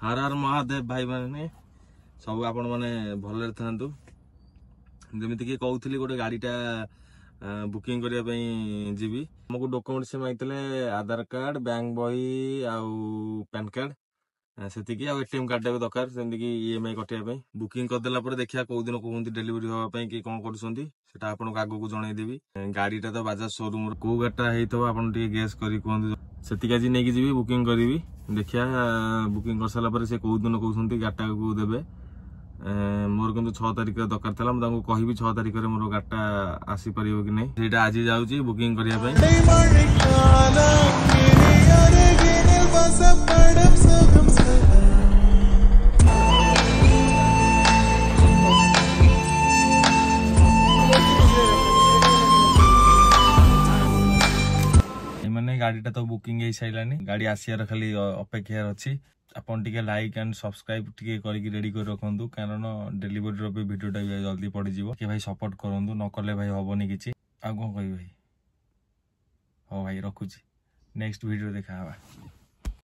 हर हर महादेव भाई मैंने सब आपण मैंने भलरे थांतु जमीती कि कहूली गोटे गाड़ीटा बुकिंग करने जीवी आमको डॉक्यूमेंट से मांगते आधार कार्ड बैंक बही आउ पैन कार्ड से एटीएम कार्ड भी दरकार जमीक ईएमआई कटाई बुकिंग करदेला देखा कौ दिन कहते डेलीवरी हाँपाई कि कौन कर आगू जनईदेवी गाड़ीटा तो बाजाज शोरूम कौ गाड़ीटा होता आप गेस कर कहते से आज नहीं जी बुकिंग करी देखिया बुकिंग कर सारा से कौ दिन कहते गाड़ीटा को देवे मोर किंतु 6 तारिख दरकार था मुझे कहि 6 तारिख मोर गाड़ीटा आसीपर कि नहीं ସେଇଟା आज जाऊँगी बुकिंग करने मैंने गाड़ीटा तो बुकिंग हो सारानी गाड़ी आसार खाली अपेक्षार अच्छी आपन टिके लाइक एंड सब्सक्राइब टिके करके रेडी कर रखंतु कारण डेलीवरी भी वीडियोटा भी जल्दी पड़ जिवो कि भाई सपोर्ट करंतु न कले भाई हबनी किछि आ कोन कहि भाई हो भाई रखुची नेक्स्ट वीडियो देखा हवा।